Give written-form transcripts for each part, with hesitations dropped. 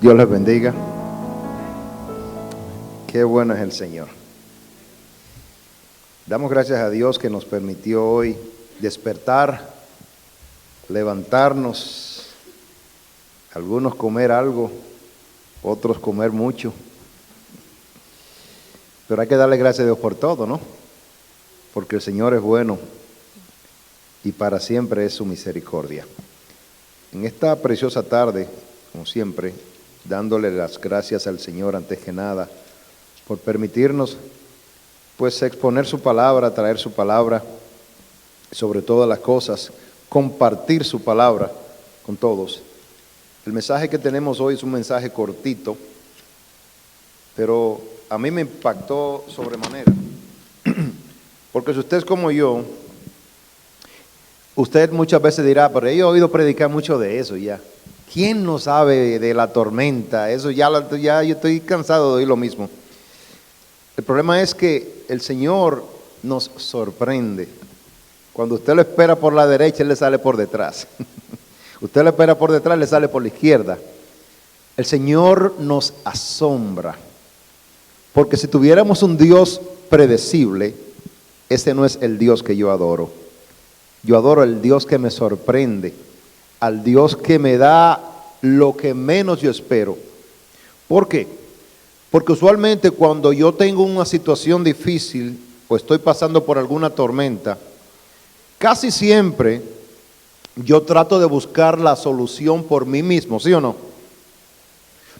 Dios les bendiga. Qué bueno es el Señor. Damos gracias a Dios que nos permitió hoy despertar, levantarnos, algunos comer algo, otros comer mucho. Pero hay que darle gracias a Dios por todo, ¿no? Porque el Señor es bueno y para siempre es su misericordia. En esta preciosa tarde, como siempre, dándole las gracias al Señor antes que nada por permitirnos pues exponer su palabra, traer su palabra, sobre todas las cosas, compartir su palabra con todos. El mensaje que tenemos hoy es un mensaje cortito, pero a mí me impactó sobremanera, porque si usted es como yo, usted muchas veces dirá, pero yo he oído predicar mucho de eso ya. ¿Quién no sabe de la tormenta? Eso ya yo estoy cansado de oír lo mismo. El problema es que el Señor nos sorprende. Cuando usted lo espera por la derecha, Él le sale por detrás. Usted lo espera por detrás, le sale por la izquierda. El Señor nos asombra. Porque si tuviéramos un Dios predecible, ese no es el Dios que yo adoro. Yo adoro al Dios que me sorprende, al Dios que me da lo que menos yo espero. ¿Por qué? Porque usualmente cuando yo tengo una situación difícil o estoy pasando por alguna tormenta, casi siempre yo trato de buscar la solución por mí mismo, ¿sí o no?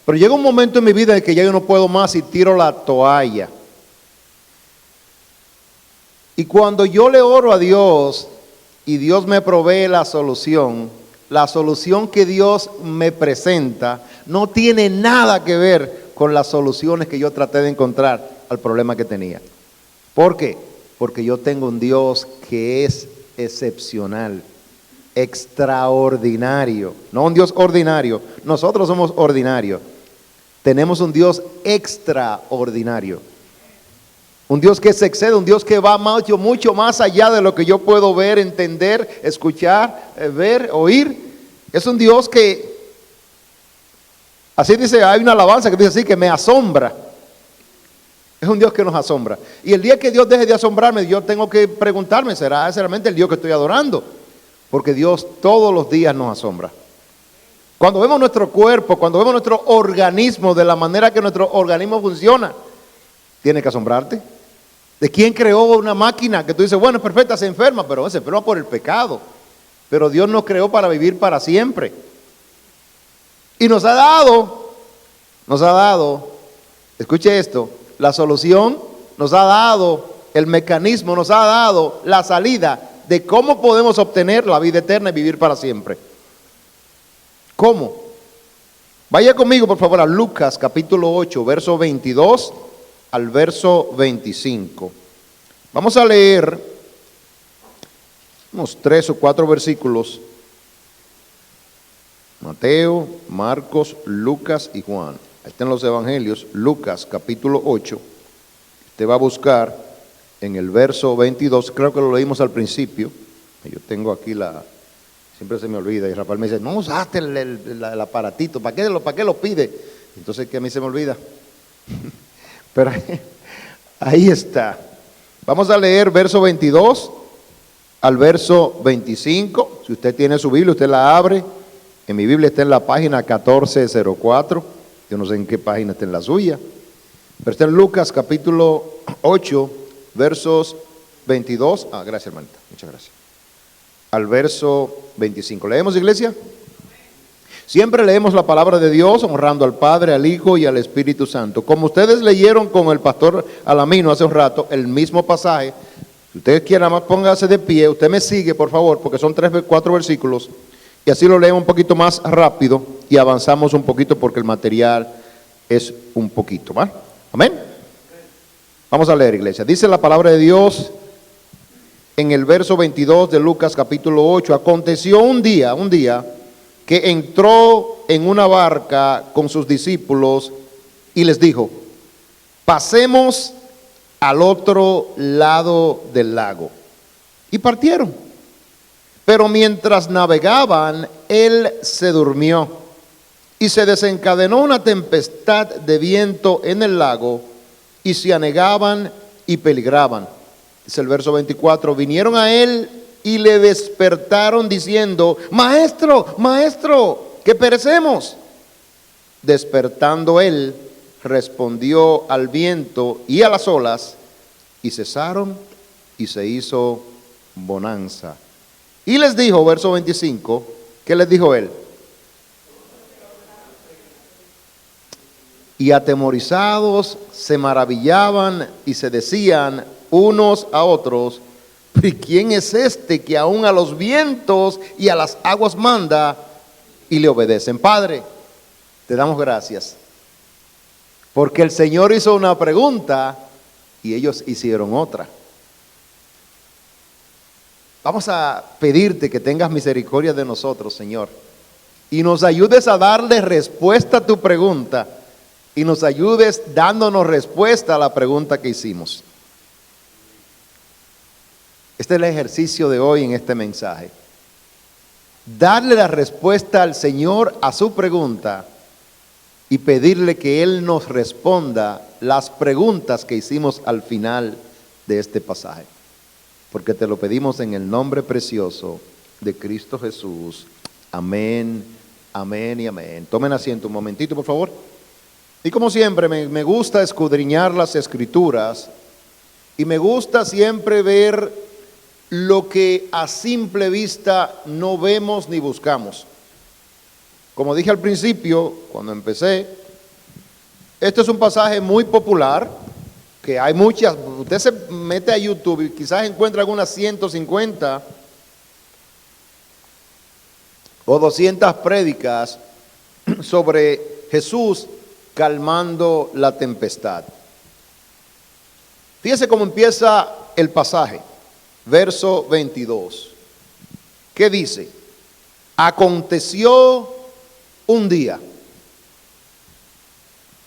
Pero llega un momento en mi vida en que ya yo no puedo más y tiro la toalla. Y cuando yo le oro a Dios y Dios me provee la solución que Dios me presenta no tiene nada que ver con las soluciones que yo traté de encontrar al problema que tenía. ¿Por qué? Porque yo tengo un Dios que es excepcional, extraordinario, no un Dios ordinario. Nosotros somos ordinarios. Tenemos un Dios extraordinario. Un Dios que se excede, un Dios que va mucho más allá de lo que yo puedo ver, entender, escuchar, ver, oír. Es un Dios que, así dice, hay una alabanza que dice así, que me asombra. Es un Dios que nos asombra. Y el día que Dios deje de asombrarme, yo tengo que preguntarme, ¿será realmente el Dios que estoy adorando? Porque Dios todos los días nos asombra. Cuando vemos nuestro cuerpo, cuando vemos nuestro organismo, de la manera que nuestro organismo funciona, tiene que asombrarte. ¿De quién creó una máquina que tú dices, bueno, es perfecta, se enferma, pero se enferma por el pecado? Pero Dios nos creó para vivir para siempre. Y nos ha dado, escuche esto, la solución, nos ha dado el mecanismo, nos ha dado la salida de cómo podemos obtener la vida eterna y vivir para siempre. ¿Cómo? Vaya conmigo, por favor, a Lucas capítulo 8, verso 22 al verso 25. Vamos a leer unos 3 o 4 versículos. Mateo, Marcos, Lucas y Juan. Ahí están los evangelios. Lucas capítulo 8. Usted va a buscar en el verso 22. Creo que lo leímos al principio. Yo tengo aquí siempre se me olvida. Y Rafael me dice, no usaste el aparatito. ¿Para qué lo pide? Entonces que a mí se me olvida. Pero ahí está. Vamos a leer verso 22 al verso 25. Si usted tiene su Biblia, usted la abre. En mi Biblia está en la página 1404. Yo no sé en qué página está en la suya. Pero está en Lucas capítulo 8, versos 22. Gracias, hermanita. Muchas gracias. Al verso 25. ¿Leemos, iglesia? Siempre leemos la palabra de Dios honrando al Padre, al Hijo y al Espíritu Santo. Como ustedes leyeron con el pastor Alamino hace un rato, el mismo pasaje. Si ustedes quieren, nada más póngase de pie. Usted me sigue, por favor, porque son 4 versículos. Y así lo leemos un poquito más rápido y avanzamos un poquito porque el material es un poquito, ¿va? Amén. Vamos a leer, iglesia. Dice la palabra de Dios en el verso 22 de Lucas capítulo 8. Aconteció un día que entró en una barca con sus discípulos y les dijo, pasemos al otro lado del lago. Y partieron. Pero mientras navegaban, él se durmió. Y se desencadenó una tempestad de viento en el lago, y se anegaban y peligraban. Dice el verso 24, vinieron a él y le despertaron diciendo, Maestro, Maestro, que perecemos. Despertando él, respondió al viento y a las olas, y cesaron, y se hizo bonanza. Y les dijo, verso 25, ¿qué les dijo él? Y atemorizados se maravillaban y se decían unos a otros, ¿quién es este que aún a los vientos y a las aguas manda y le obedecen? Padre, te damos gracias, porque el Señor hizo una pregunta y ellos hicieron otra. Vamos a pedirte que tengas misericordia de nosotros, Señor, y nos ayudes a darle respuesta a tu pregunta, y nos ayudes dándonos respuesta a la pregunta que hicimos. Este es el ejercicio de hoy en este mensaje. Darle la respuesta al Señor a su pregunta y pedirle que Él nos responda las preguntas que hicimos al final de este pasaje. Porque te lo pedimos en el nombre precioso de Cristo Jesús. Amén, amén y amén. Tomen asiento un momentito, por favor. Y como siempre, me gusta escudriñar las Escrituras y me gusta siempre ver lo que a simple vista no vemos ni buscamos. Como dije al principio, cuando empecé, este es un pasaje muy popular, que hay muchas, usted se mete a YouTube y quizás encuentra algunas 150 o 200 prédicas sobre Jesús calmando la tempestad. Fíjese cómo empieza el pasaje, verso 22. ¿Qué dice? Aconteció un día.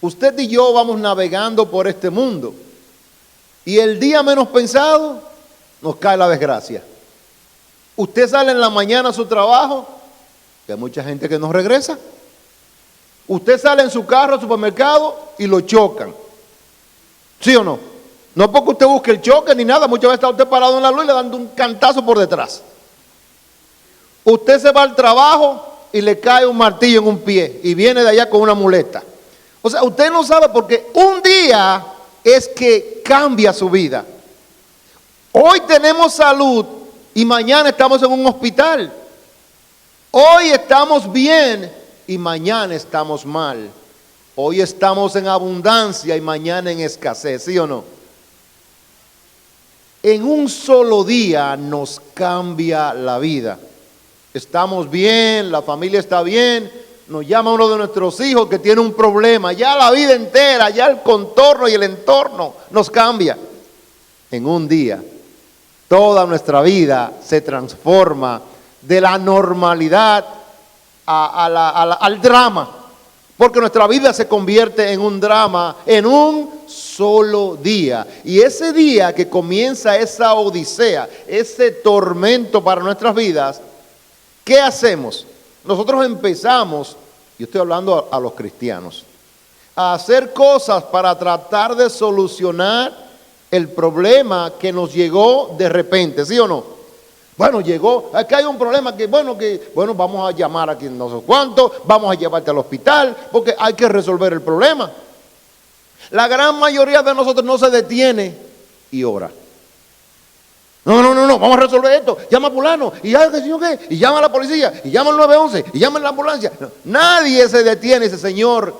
Usted y yo vamos navegando por este mundo y el día menos pensado nos cae la desgracia. Usted sale en la mañana a su trabajo y hay mucha gente que no regresa. Usted sale en su carro al supermercado y lo chocan. ¿Sí o no? No porque usted busque el choque ni nada, muchas veces está usted parado en la luz y le dan un cantazo por detrás. Usted se va al trabajo y le cae un martillo en un pie y viene de allá con una muleta. O sea, usted no sabe porque un día es que cambia su vida. Hoy tenemos salud y mañana estamos en un hospital. Hoy estamos bien y mañana estamos mal. Hoy estamos en abundancia y mañana en escasez, ¿sí o no? En un solo día nos cambia la vida. Estamos bien, la familia está bien, nos llama uno de nuestros hijos que tiene un problema, ya la vida entera, ya el contorno y el entorno nos cambia. En un día, toda nuestra vida se transforma de la normalidad al drama, porque nuestra vida se convierte en un drama en un solo día. Y ese día que comienza esa odisea, ese tormento para nuestras vidas, ¿qué hacemos? Nosotros empezamos, yo estoy hablando a los cristianos, a hacer cosas para tratar de solucionar el problema que nos llegó de repente, ¿sí o no? Bueno, llegó, aquí hay un problema que vamos a llamar a quien no sé cuánto, vamos a llevarte al hospital, porque hay que resolver el problema. La gran mayoría de nosotros no se detiene y ora. No, vamos a resolver esto, llama a fulano, y ya, ¿qué? Y llama a la policía, y llama al 911, y llama a la ambulancia. No, nadie se detiene y dice, Señor,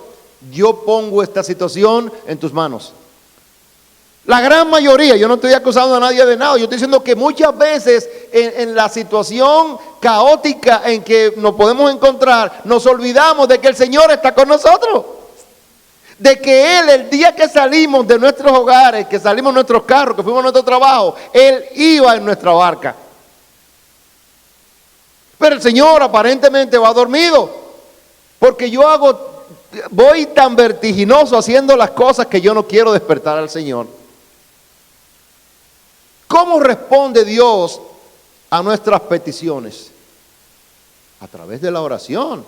yo pongo esta situación en tus manos. La gran mayoría, yo no estoy acusando a nadie de nada, yo estoy diciendo que muchas veces en la situación caótica en que nos podemos encontrar, nos olvidamos de que el Señor está con nosotros. De que Él, el día que salimos de nuestros hogares, que salimos en nuestros carros, que fuimos a nuestro trabajo, Él iba en nuestra barca. Pero el Señor aparentemente va dormido, porque voy tan vertiginoso haciendo las cosas que yo no quiero despertar al Señor. ¿Cómo responde Dios a nuestras peticiones? A través de la oración.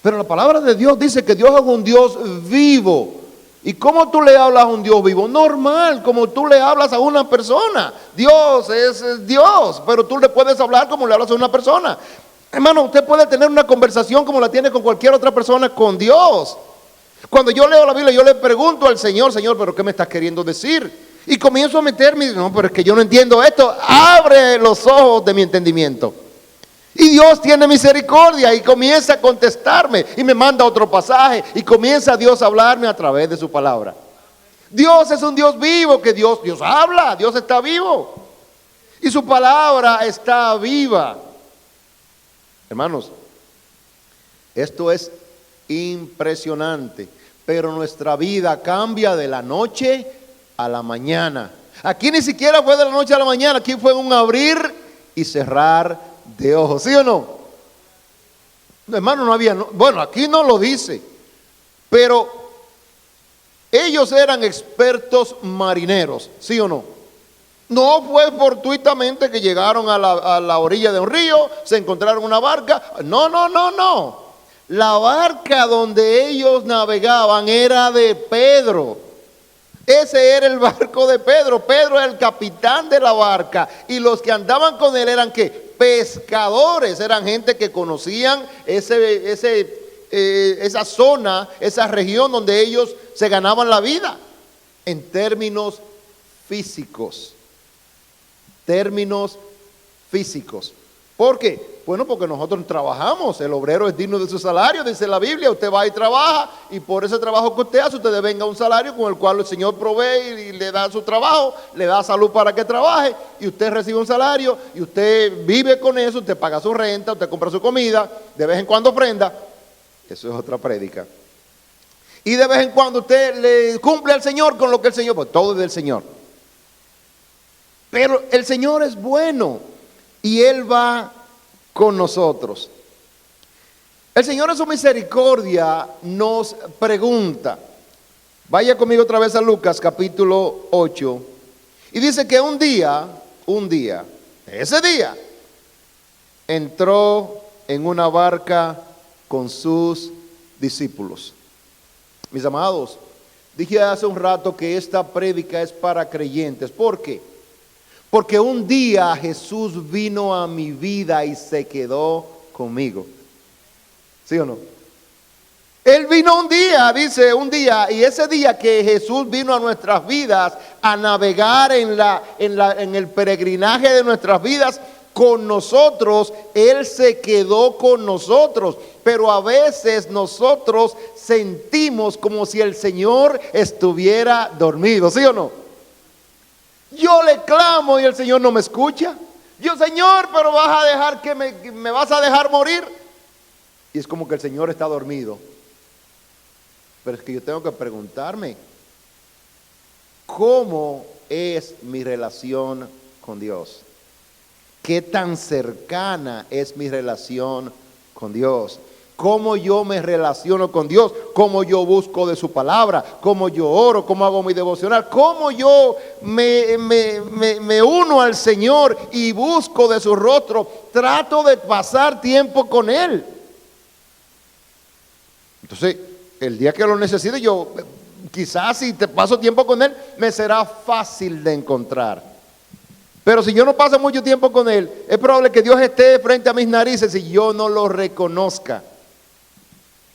Pero la palabra de Dios dice que Dios es un Dios vivo. ¿Y cómo tú le hablas a un Dios vivo? Normal, como tú le hablas a una persona. Dios es Dios, pero tú le puedes hablar como le hablas a una persona. Hermano, usted puede tener una conversación como la tiene con cualquier otra persona con Dios. Cuando yo leo la Biblia, yo le pregunto al Señor, Señor, ¿pero qué me estás queriendo decir? Y comienzo a meterme y digo, no, pero es que yo no entiendo esto. Abre los ojos de mi entendimiento. Y Dios tiene misericordia y comienza a contestarme y me manda otro pasaje y comienza Dios a hablarme a través de su palabra. Dios es un Dios vivo, que Dios habla, Dios está vivo y su palabra está viva. Hermanos, esto es impresionante, pero nuestra vida cambia de la noche a la mañana. Aquí ni siquiera fue de la noche a la mañana, aquí fue un abrir y cerrar de ojos, ¿sí o no? Hermano, no había, bueno, aquí no lo dice, pero ellos eran expertos marineros, ¿sí o no? No fue fortuitamente que llegaron a la orilla de un río, se encontraron una barca, no. La barca donde ellos navegaban era de Pedro. Ese era el barco de Pedro. Pedro era el capitán de la barca y los que andaban con él eran ¿qué? Pescadores, eran gente que conocían esa zona, esa región donde ellos se ganaban la vida en términos físicos. ¿Por qué? Bueno, porque nosotros trabajamos, el obrero es digno de su salario, dice la Biblia, usted va y trabaja y por ese trabajo que usted hace, usted devenga un salario con el cual el Señor provee y le da su trabajo, le da salud para que trabaje y usted recibe un salario y usted vive con eso, usted paga su renta, usted compra su comida, de vez en cuando ofrenda, eso es otra prédica. Y de vez en cuando usted le cumple al Señor con lo que el Señor, pues todo es del Señor. Pero el Señor es bueno y Él va con nosotros. El Señor en su misericordia nos pregunta. Vaya conmigo otra vez a Lucas capítulo 8. Y dice que un día, ese día, entró en una barca con sus discípulos. Mis amados, dije hace un rato que esta prédica es para creyentes. ¿Por qué? Porque un día Jesús vino a mi vida y se quedó conmigo. ¿Sí o no? Él vino un día, dice un día, y ese día que Jesús vino a nuestras vidas a navegar en el peregrinaje de nuestras vidas con nosotros, Él se quedó con nosotros. Pero a veces nosotros sentimos como si el Señor estuviera dormido, ¿sí o no? Yo le clamo y el Señor no me escucha. Yo, Señor, pero vas a dejar que me vas a dejar morir. Y es como que el Señor está dormido. Pero es que yo tengo que preguntarme, ¿cómo es mi relación con Dios? ¿Qué tan cercana es mi relación con Dios? ¿Cómo yo me relaciono con Dios? ¿Cómo yo busco de su palabra? ¿Cómo yo oro? ¿Cómo hago mi devocional? ¿Cómo yo me uno al Señor y busco de su rostro? Trato de pasar tiempo con Él. Entonces, el día que lo necesite, yo quizás si te paso tiempo con Él, me será fácil de encontrar. Pero si yo no paso mucho tiempo con Él, es probable que Dios esté frente a mis narices y yo no lo reconozca.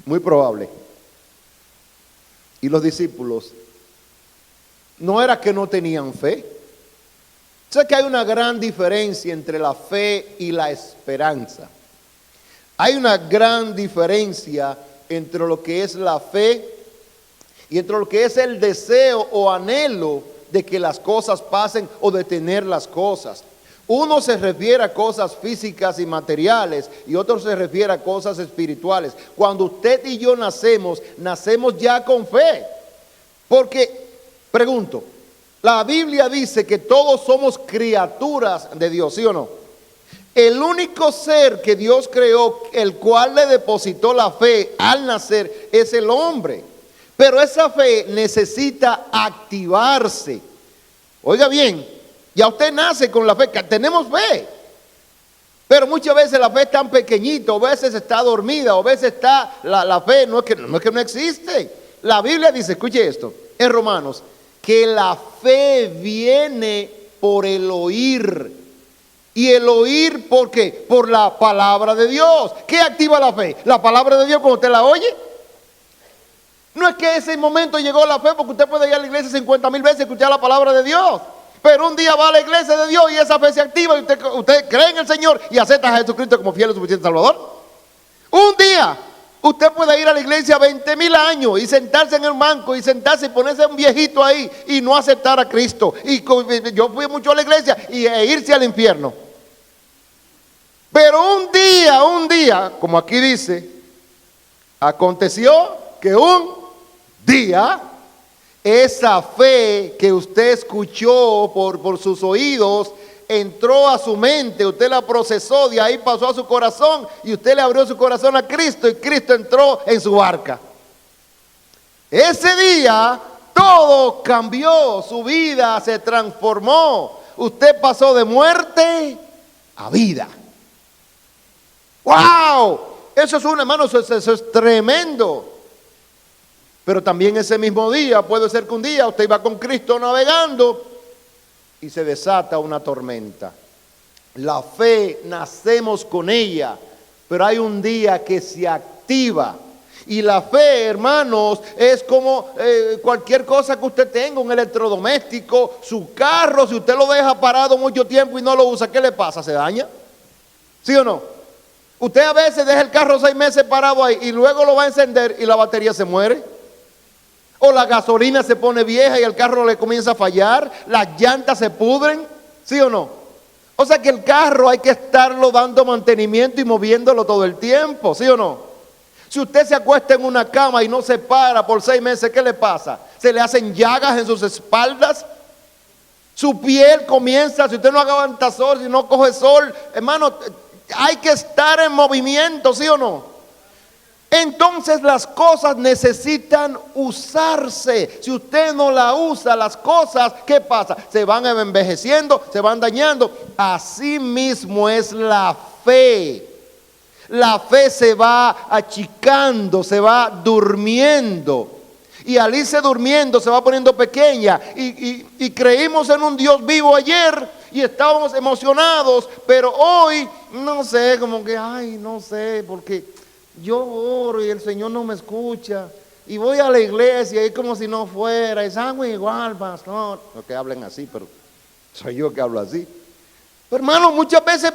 Muy probable. Y los discípulos, no era que no tenían fe. Sé que hay una gran diferencia entre la fe y la esperanza. Hay una gran diferencia entre lo que es la fe y entre lo que es el deseo o anhelo de que las cosas pasen o de tener las cosas. Uno se refiere a cosas físicas y materiales y otro se refiere a cosas espirituales. Cuando usted y yo nacemos ya con fe. Porque, pregunto, la Biblia dice que todos somos criaturas de Dios, ¿sí o no? El único ser que Dios creó, el cual le depositó la fe al nacer, es el hombre. Pero esa fe necesita activarse. Oiga bien, ya usted nace con la fe, tenemos fe. Pero muchas veces la fe es tan pequeñita, o a veces está dormida, o a veces está, la fe no es que no existe. La Biblia dice, escuche esto, en Romanos, que la fe viene por el oír. Y el oír, ¿por qué? Por la palabra de Dios. ¿Qué activa la fe? La palabra de Dios cuando usted la oye. No es que ese momento llegó la fe, porque usted puede ir a la iglesia 50,000 veces y escuchar la palabra de Dios. Pero un día va a la iglesia de Dios y esa fe se activa y usted cree en el Señor y acepta a Jesucristo como fiel y suficiente Salvador. Un día usted puede ir a la iglesia 20,000 años y sentarse en el banco y sentarse y ponerse un viejito ahí y no aceptar a Cristo. Y yo fui mucho a la iglesia e irse al infierno. Pero un día, como aquí dice, aconteció que un día esa fe que usted escuchó por sus oídos entró a su mente, usted la procesó, de ahí pasó a su corazón y usted le abrió su corazón a Cristo y Cristo entró en su barca. Ese día todo cambió, su vida se transformó, usted pasó de muerte a vida. ¡Wow! Eso es hermano, eso es tremendo. Pero también ese mismo día, puede ser que un día usted iba con Cristo navegando y se desata una tormenta. La fe, nacemos con ella, pero hay un día que se activa. Y la fe, hermanos, es como cualquier cosa que usted tenga, un electrodoméstico, su carro, si usted lo deja parado mucho tiempo y no lo usa, ¿qué le pasa? ¿Se daña? ¿Sí o no? Usted a veces deja el carro 6 meses parado ahí y luego lo va a encender y la batería se muere. O la gasolina se pone vieja y el carro le comienza a fallar, las llantas se pudren, ¿sí o no? O sea que el carro hay que estarlo dando mantenimiento y moviéndolo todo el tiempo, ¿sí o no? Si usted se acuesta en una cama y no se para por 6 meses, ¿qué le pasa? Se le hacen llagas en sus espaldas, su piel comienza, si usted no aguanta sol, si no coge sol, hermano, hay que estar en movimiento, ¿sí o no? Entonces las cosas necesitan usarse. Si usted no la usa, las cosas, ¿qué pasa? Se van envejeciendo, se van dañando. Así mismo es la fe. La fe se va achicando, se va durmiendo. Y al irse durmiendo se va poniendo pequeña. Y creímos en un Dios vivo ayer y estábamos emocionados. Pero hoy, no sé, como que, no sé, porque yo oro y el Señor no me escucha. Y voy a la iglesia y como si no fuera. Y salgo igual, pastor. No que hablen así, pero soy yo que hablo así. Pero hermano, muchas veces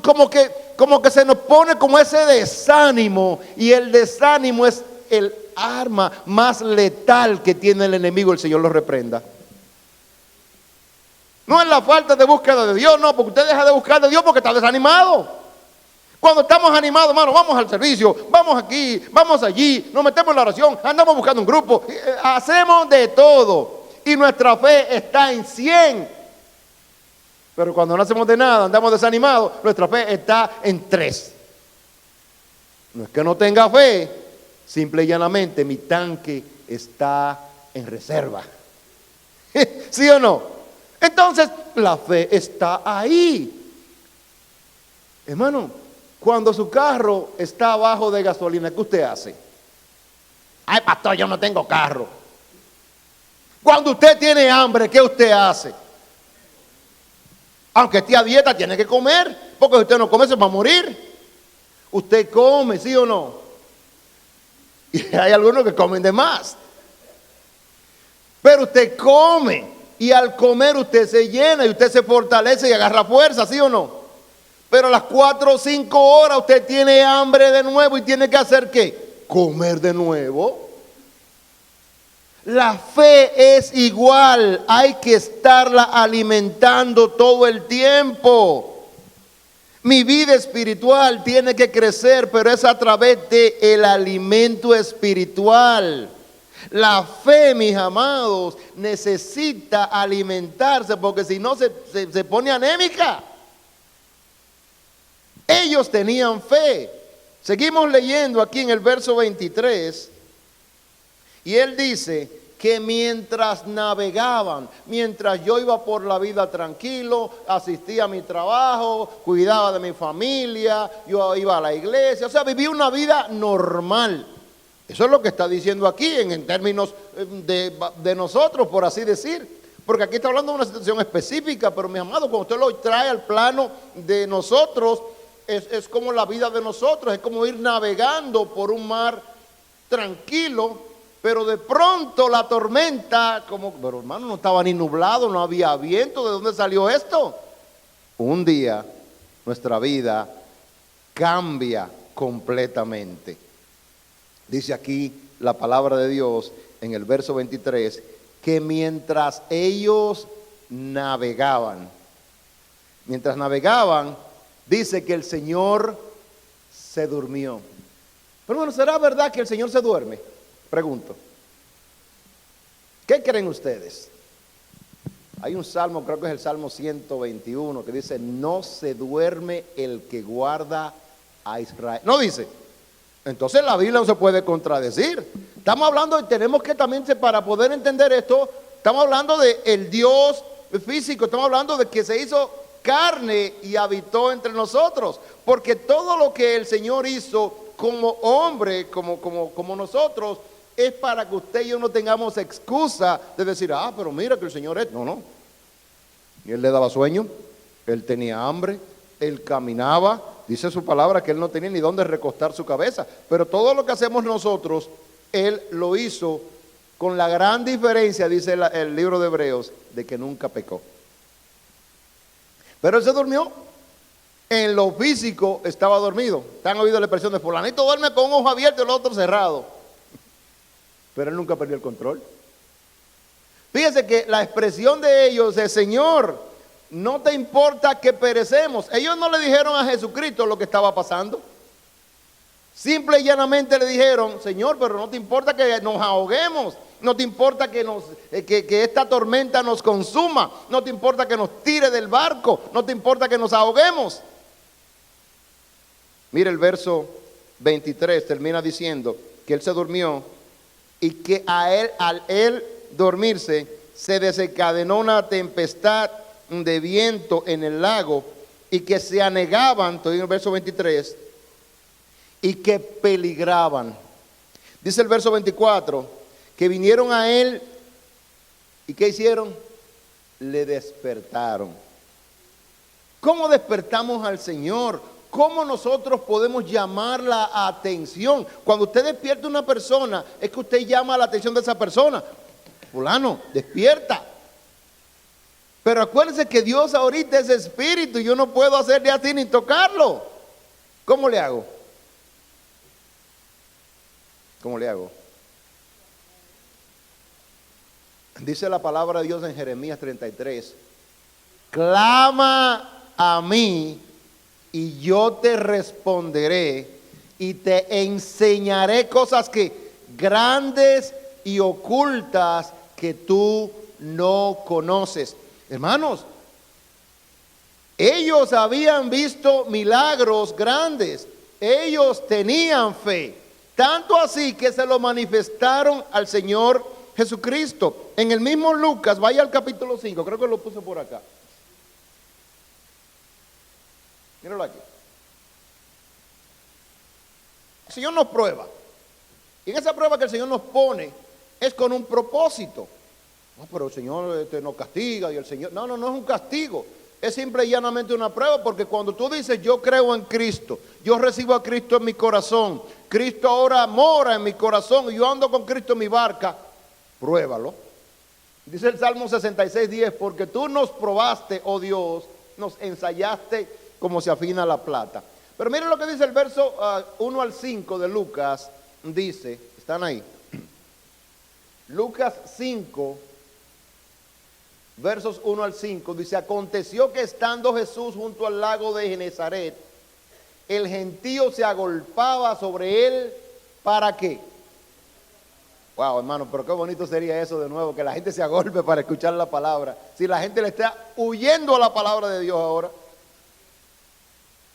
como que se nos pone como ese desánimo. Y el desánimo es el arma más letal que tiene el enemigo. El Señor lo reprenda. No es la falta de búsqueda de Dios, no, porque usted deja de buscar de Dios porque está desanimado. Cuando estamos animados, hermano, vamos al servicio, vamos aquí, vamos allí, nos metemos en la oración, andamos buscando un grupo, hacemos de todo y nuestra fe está en 100. Pero cuando no hacemos de nada, andamos desanimados, nuestra fe está en 3. No es que no tenga fe, simple y llanamente mi tanque está en reserva. ¿Sí o no? Entonces la fe está ahí. Hermano, cuando su carro está abajo de gasolina, ¿qué usted hace? Ay, pastor, yo no tengo carro. Cuando usted tiene hambre, ¿qué usted hace? Aunque esté a dieta, tiene que comer, porque si usted no come se va a morir. Usted come, ¿sí o no? Y hay algunos que comen de más. Pero usted come, y al comer usted se llena, y usted se fortalece y agarra fuerza, ¿sí o no? Pero a las 4 o 5 horas usted tiene hambre de nuevo y tiene que hacer ¿qué? Comer de nuevo. La fe es igual, hay que estarla alimentando todo el tiempo. Mi vida espiritual tiene que crecer, pero es a través del alimento espiritual. La fe, mis amados, necesita alimentarse porque si no se pone anémica. Ellos tenían fe. Seguimos leyendo aquí en el verso 23. Y él dice que mientras navegaban, mientras yo iba por la vida tranquilo, asistía a mi trabajo, cuidaba de mi familia, yo iba a la iglesia, o sea, vivía una vida normal. Eso es lo que está diciendo aquí en términos de nosotros, por así decir. Porque aquí está hablando de una situación específica, pero mi amado, cuando usted lo trae al plano de nosotros, es como la vida de nosotros, es como ir navegando por un mar tranquilo, pero de pronto la tormenta, pero hermano, no estaba ni nublado, no había viento, ¿de dónde salió esto? Un día nuestra vida cambia completamente. Dice aquí la palabra de Dios en el verso 23, que mientras ellos navegaban, dice que el Señor se durmió. Pero bueno, ¿será verdad que el Señor se duerme? Pregunto. ¿Qué creen ustedes? Hay un salmo, creo que es el Salmo 121, que dice, no se duerme el que guarda a Israel. No dice. Entonces la Biblia no se puede contradecir. Estamos hablando, y tenemos que también, para poder entender esto, estamos hablando de el Dios físico, estamos hablando de que se hizo carne y habitó entre nosotros. Porque todo lo que el Señor hizo como hombre, como nosotros, es para que usted y yo no tengamos excusa de decir, pero mira que el Señor es... No. Y él le daba sueño, él tenía hambre, él caminaba, dice su palabra que él no tenía ni dónde recostar su cabeza. Pero todo lo que hacemos nosotros, él lo hizo con la gran diferencia, dice el libro de Hebreos, de que nunca pecó. Pero él se durmió. En lo físico estaba dormido. ¿Te han oído la expresión de fulanito duerme con un ojo abierto y el otro cerrado? Pero él nunca perdió el control. Fíjense que la expresión de ellos es, Señor, no te importa que perecemos. Ellos no le dijeron a Jesucristo lo que estaba pasando. Simple y llanamente le dijeron, Señor, pero no te importa que nos ahoguemos. No te importa que esta tormenta nos consuma. No te importa que nos tire del barco. No te importa que nos ahoguemos. Mire el verso 23, termina diciendo que él se durmió y que al él dormirse se desencadenó una tempestad de viento en el lago y que se anegaban, estoy en el verso 23, y que peligraban. Dice el verso 24, que vinieron a él y ¿qué hicieron? Le despertaron. ¿Cómo despertamos al Señor? ¿Cómo nosotros podemos llamar la atención? Cuando usted despierta a una persona, es que usted llama la atención de esa persona. Fulano, despierta. Pero acuérdense que Dios ahorita es espíritu y yo no puedo hacerle así ni tocarlo. ¿Cómo le hago? ¿Cómo le hago? Dice la palabra de Dios en Jeremías 33. Clama a mí y yo te responderé y te enseñaré cosas que grandes y ocultas que tú no conoces. Hermanos, ellos habían visto milagros grandes, ellos tenían fe, tanto así que se lo manifestaron al Señor Jesucristo. En el mismo Lucas, vaya al capítulo 5, creo que lo puse por acá. Míralo aquí. El Señor nos prueba. Y en esa prueba que el Señor nos pone es con un propósito. No, pero el Señor nos castiga y el Señor... No es un castigo. Es simple y llanamente una prueba, porque cuando tú dices yo creo en Cristo, yo recibo a Cristo en mi corazón, Cristo ahora mora en mi corazón y yo ando con Cristo en mi barca, pruébalo. Dice el Salmo 66:10, porque tú nos probaste, oh Dios, nos ensayaste como se afina la plata. Pero miren lo que dice el verso 1 al 5 de Lucas, dice, ¿están ahí? Lucas 5, versos 1 al 5, dice, aconteció que estando Jesús junto al lago de Genezaret, el gentío se agolpaba sobre él, ¿para qué? Wow, hermano, pero qué bonito sería eso de nuevo, que la gente se agolpe para escuchar la palabra. Si la gente le está huyendo a la palabra de Dios ahora.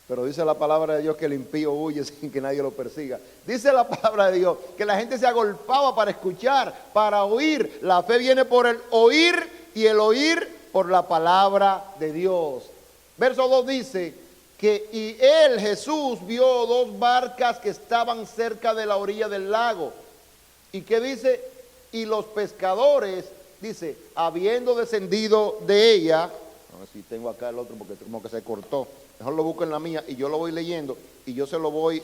Pero dice la palabra de Dios que el impío huye sin que nadie lo persiga. Dice la palabra de Dios que la gente se agolpaba para escuchar, para oír. La fe viene por el oír y el oír por la palabra de Dios. Verso 2 dice que y él, Jesús, vio dos barcas que estaban cerca de la orilla del lago. ¿Y qué dice? Y los pescadores, dice, habiendo descendido de ella, a ver si tengo acá el otro porque como que se cortó. Mejor lo busco en la mía y yo lo voy leyendo y yo se lo voy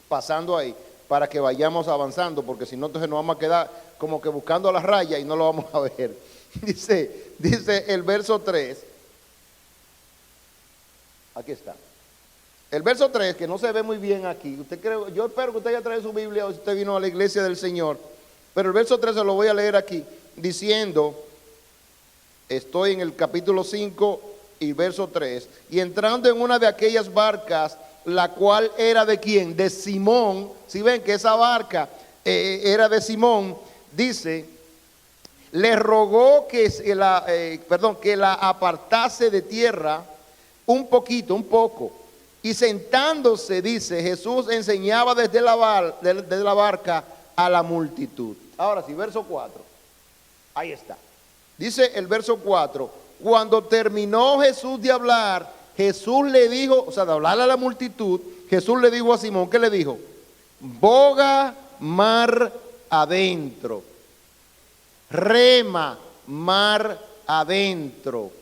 pasando ahí para que vayamos avanzando, porque si no entonces nos vamos a quedar como que buscando la raya y no lo vamos a ver. Dice el verso 3, aquí está. El verso 3, que no se ve muy bien aquí, yo espero que usted haya traído su Biblia o si usted vino a la iglesia del Señor, pero el verso 3 se lo voy a leer aquí, diciendo, estoy en el capítulo 5 y verso 3, y entrando en una de aquellas barcas, la cual era de ¿quién? De Simón. Si ven que esa barca era de Simón, dice, le rogó que la apartase de tierra un poco, y sentándose, dice, Jesús enseñaba desde la barca a la multitud. Ahora sí, verso 4, ahí está. Dice el verso 4, cuando terminó Jesús de hablar, Jesús le dijo, o sea, de hablarle a la multitud, Jesús le dijo a Simón, ¿qué le dijo? Boga mar adentro, rema mar adentro,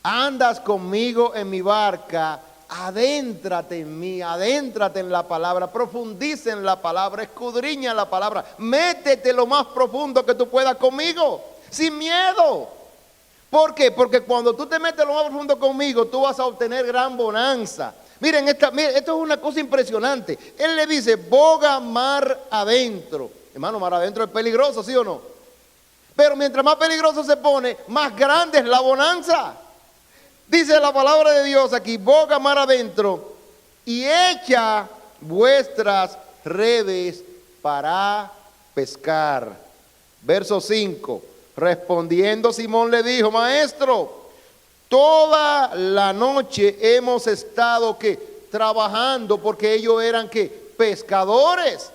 andas conmigo en mi barca, adéntrate en mí, adéntrate en la palabra, profundiza en la palabra, escudriña la palabra, métete lo más profundo que tú puedas conmigo, sin miedo. ¿Por qué? Porque cuando tú te metes lo más profundo conmigo, tú vas a obtener gran bonanza. Miren, esto es una cosa impresionante. Él le dice, boga mar adentro. Hermano, mar adentro es peligroso, ¿sí o no? Pero mientras más peligroso se pone, más grande es la bonanza. Dice la palabra de Dios aquí, boga mar adentro y echa vuestras redes para pescar. Verso 5. Respondiendo Simón le dijo, maestro, toda la noche hemos estado ¿qué? Trabajando, porque ellos eran ¿qué? Pescadores.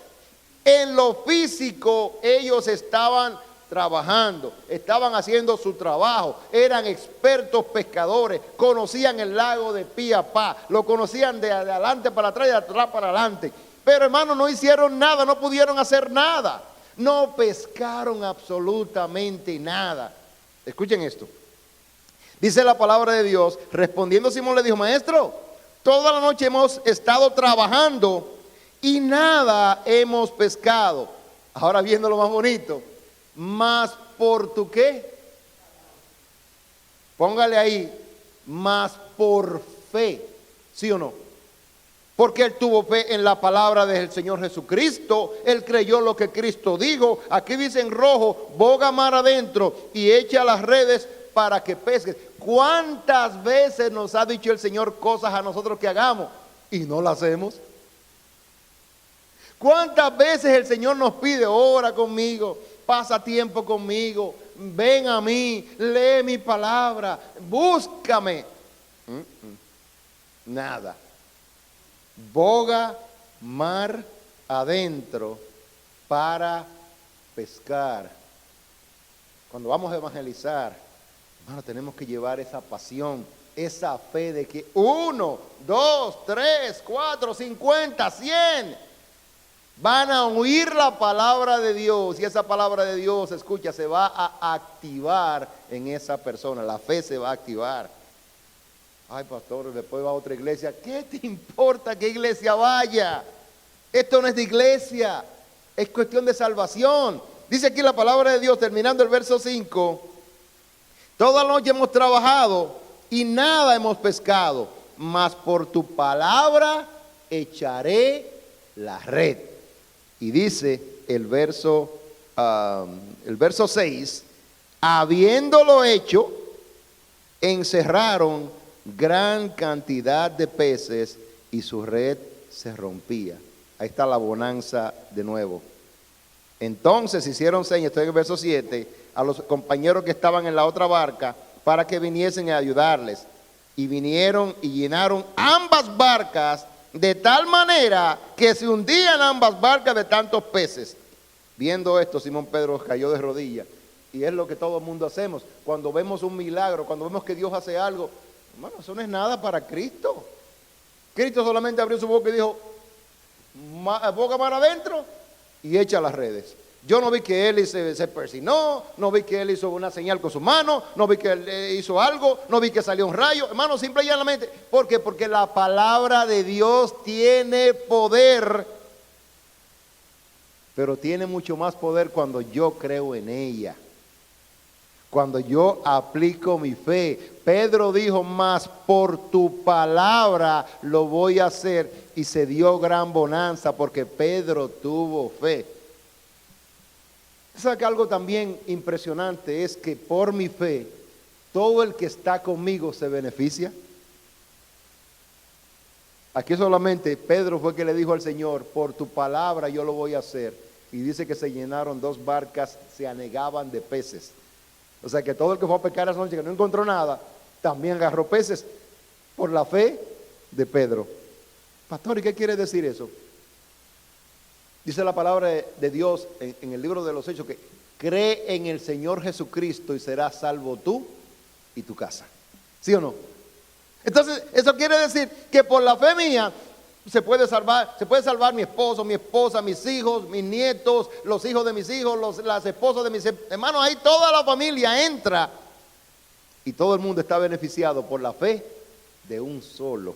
En lo físico ellos estaban trabajando, estaban haciendo su trabajo, eran expertos pescadores, conocían el lago de pie a pa, lo conocían de adelante para atrás y de atrás para adelante. Pero hermano, no hicieron nada, no pudieron hacer nada. No pescaron absolutamente nada. Escuchen esto. Dice la palabra de Dios, respondiendo Simón le dijo, maestro, toda la noche hemos estado trabajando y nada hemos pescado. Ahora viendo lo más bonito, mas por tu ¿qué? Póngale ahí, mas por fe, ¿sí o no? Porque él tuvo fe en la palabra del Señor Jesucristo, él creyó lo que Cristo dijo. Aquí dice en rojo, boga mar adentro y echa las redes para que pesques. ¿Cuántas veces nos ha dicho el Señor cosas a nosotros que hagamos y no las hacemos? ¿Cuántas veces el Señor nos pide, ora conmigo, pasa tiempo conmigo, ven a mí, lee mi palabra, búscame? Nada. Boga mar adentro para pescar. Cuando vamos a evangelizar, hermano, tenemos que llevar esa pasión, esa fe de que 1, 2, 3, 4, 50, 100 van a oír la palabra de Dios, y esa palabra de Dios, escucha, se va a activar en esa persona, la fe se va a activar. Ay, pastor, después va a otra iglesia. ¿Qué te importa qué iglesia vaya? Esto no es de iglesia, es cuestión de salvación. Dice aquí la palabra de Dios, terminando el verso 5. Toda la noche hemos trabajado y nada hemos pescado, mas por tu palabra echaré la red. Y dice el verso 6, habiéndolo hecho, encerraron gran cantidad de peces y su red se rompía. Ahí está la bonanza de nuevo. Entonces hicieron señas, estoy en el verso 7, a los compañeros que estaban en la otra barca para que viniesen a ayudarles. y vinieron y llenaron ambas barcas de tal manera que se hundían ambas barcas de tantos peces. Viendo esto, Simón Pedro cayó de rodillas. Y es lo que todo el mundo hacemos. Cuando vemos un milagro, cuando vemos que Dios hace algo, hermano, eso no es nada para Cristo. Cristo solamente abrió su boca y dijo, boca mar adentro y echa las redes. Yo no vi que él se persinó, no vi que él hizo una señal con su mano, no vi que él hizo algo, no vi que salió un rayo. Hermano, simple y llanamente. ¿Por qué? Porque la palabra de Dios tiene poder, pero tiene mucho más poder cuando yo creo en ella. Cuando yo aplico mi fe. Pedro dijo, más por tu palabra lo voy a hacer. Y se dio gran bonanza porque Pedro tuvo fe. ¿Sabe que algo también impresionante es que por mi fe, todo el que está conmigo se beneficia? Aquí solamente Pedro fue que le dijo al Señor, por tu palabra yo lo voy a hacer. Y dice que se llenaron 2 barcas, se anegaban de peces. O sea que todo el que fue a pescar esa noche que no encontró nada, también agarró peces por la fe de Pedro. Pastor, ¿y qué quiere decir eso? Dice la palabra de Dios en el libro de los Hechos que cree en el Señor Jesucristo y serás salvo tú y tu casa. ¿Sí o no? Entonces, eso quiere decir que por la fe mía se puede salvar mi esposo, mi esposa, mis hijos, mis nietos, los hijos de mis hijos, las esposas de mis hermanos. Ahí toda la familia entra y todo el mundo está beneficiado por la fe de un solo.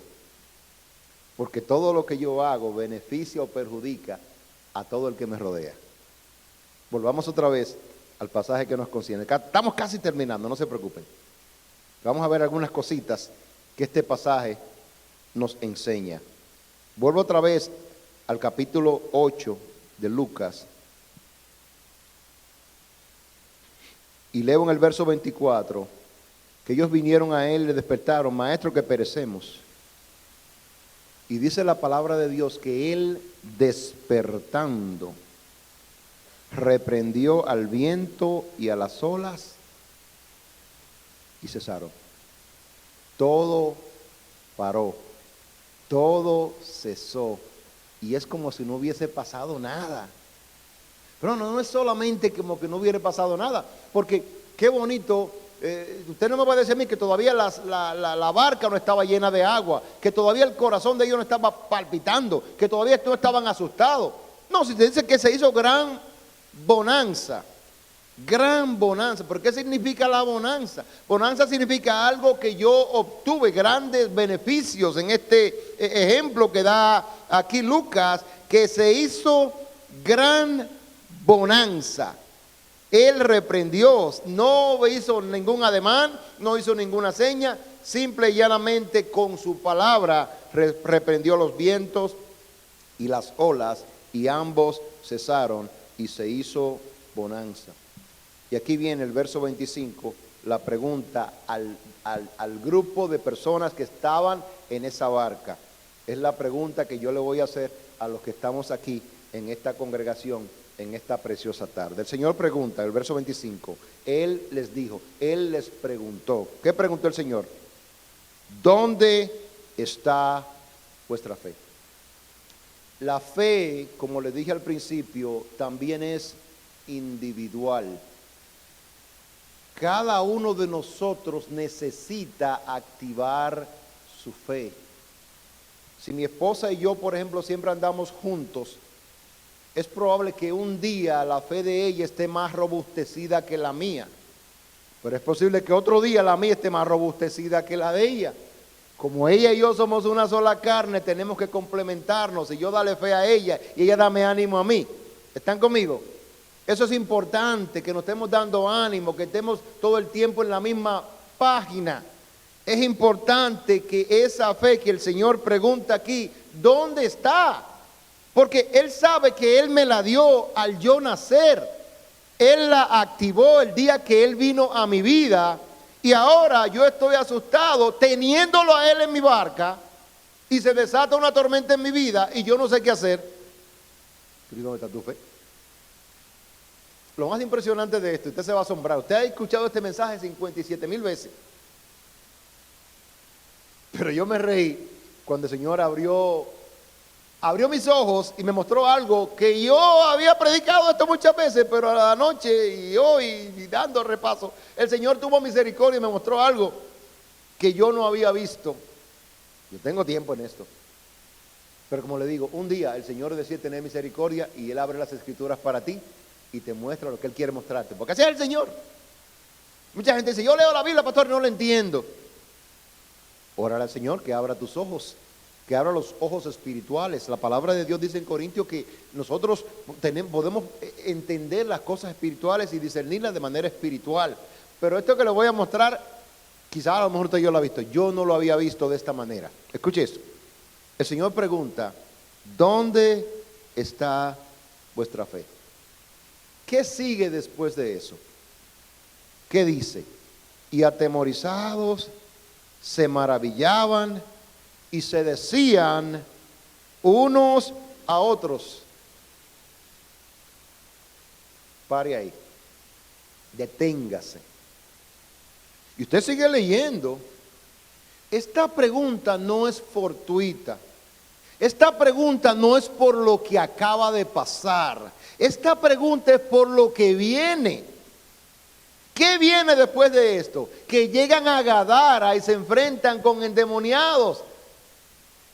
Porque todo lo que yo hago beneficia o perjudica a todo el que me rodea. Volvamos otra vez al pasaje que nos concierne. Estamos casi terminando, no se preocupen. Vamos a ver algunas cositas que este pasaje nos enseña. Vuelvo otra vez al capítulo 8 de Lucas y leo en el verso 24 que ellos vinieron a él y le despertaron, maestro, que perecemos. Y dice la palabra de Dios que él, despertando, reprendió al viento y a las olas y cesaron. Todo paró. Todo cesó y es como si no hubiese pasado nada. Pero no es solamente como que no hubiera pasado nada, porque qué bonito, usted no me va a decir a mí que todavía la barca no estaba llena de agua, que todavía el corazón de ellos no estaba palpitando, que todavía no estaban asustados. No, si te dice que se hizo gran bonanza. Gran bonanza. ¿Por qué significa la bonanza? Bonanza significa algo que yo obtuve, grandes beneficios. En este ejemplo que da aquí Lucas, que se hizo gran bonanza. Él reprendió, no hizo ningún ademán, no hizo ninguna seña, simple y llanamente con su palabra reprendió los vientos y las olas, y ambos cesaron y se hizo bonanza. Y aquí viene el verso 25, la pregunta al grupo de personas que estaban en esa barca. Es la pregunta que yo le voy a hacer a los que estamos aquí en esta congregación en esta preciosa tarde. El Señor pregunta, el verso 25, Él les dijo, Él les preguntó. ¿Qué preguntó el Señor? ¿Dónde está vuestra fe? La fe, como les dije al principio, también es individual. Cada uno de nosotros necesita activar su fe. Si mi esposa y yo, por ejemplo, siempre andamos juntos, es probable que un día la fe de ella esté más robustecida que la mía. Pero es posible que otro día la mía esté más robustecida que la de ella. Como ella y yo somos una sola carne, tenemos que complementarnos. Y yo dale fe a ella y ella dame ánimo a mí. ¿Están conmigo? Eso es importante, que nos estemos dando ánimo, que estemos todo el tiempo en la misma página. Es importante que esa fe que el Señor pregunta aquí, ¿dónde está? Porque Él sabe que Él me la dio al yo nacer. Él la activó el día que Él vino a mi vida. Y ahora yo estoy asustado teniéndolo a Él en mi barca y se desata una tormenta en mi vida y yo no sé qué hacer. ¿Dónde está tu fe? Lo más impresionante de esto, usted se va a asombrar. Usted ha escuchado este mensaje 57,000 veces. Pero yo me reí cuando el Señor abrió mis ojos y me mostró algo que yo había predicado esto muchas veces, pero a la noche y hoy, y dando repaso, el Señor tuvo misericordia y me mostró algo que yo no había visto. Yo tengo tiempo en esto. Pero como le digo, un día el Señor decide tener misericordia y Él abre las Escrituras para ti y te muestra lo que Él quiere mostrarte. Porque así es el Señor. Mucha gente dice, yo leo la Biblia, pastor, y no la entiendo. Órale al Señor que abra tus ojos, que abra los ojos espirituales. La palabra de Dios dice en Corintios que nosotros podemos entender las cosas espirituales y discernirlas de manera espiritual. Pero esto que le voy a mostrar, quizás a lo mejor usted yo lo ha visto. Yo no lo había visto de esta manera. Escuche esto. El Señor pregunta, ¿dónde está vuestra fe? ¿Qué sigue después de eso? ¿Qué dice? Y atemorizados se maravillaban y se decían unos a otros. Pare ahí. Deténgase. Y usted sigue leyendo. Esta pregunta no es fortuita. Esta pregunta no es por lo que acaba de pasar. Esta pregunta es por lo que viene. ¿Qué viene después de esto? Que llegan a Gadara y se enfrentan con endemoniados.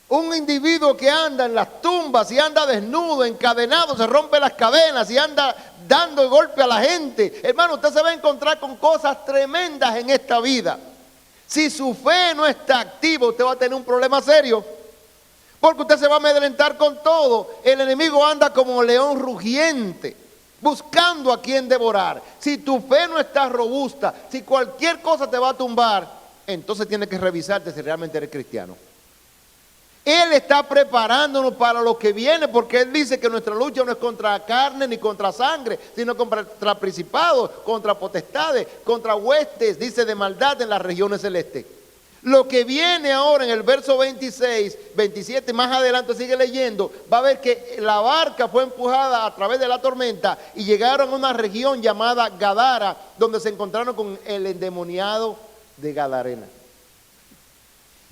Un individuo que anda en las tumbas y anda desnudo, encadenado, se rompe las cadenas y anda dando golpe a la gente. Hermano, usted se va a encontrar con cosas tremendas en esta vida. Si su fe no está activa, usted va a tener un problema serio. Porque usted se va a amedrentar con todo. El enemigo anda como león rugiente, buscando a quien devorar. Si tu fe no está robusta, si cualquier cosa te va a tumbar, entonces tienes que revisarte si realmente eres cristiano. Él está preparándonos para lo que viene, porque Él dice que nuestra lucha no es contra carne ni contra sangre, sino contra principados, contra potestades, contra huestes, dice, de maldad en las regiones celestes. Lo que viene ahora en el verso 26, 27, más adelante sigue leyendo, va a ver que la barca fue empujada a través de la tormenta y llegaron a una región llamada Gadara, donde se encontraron con el endemoniado de Gadarena.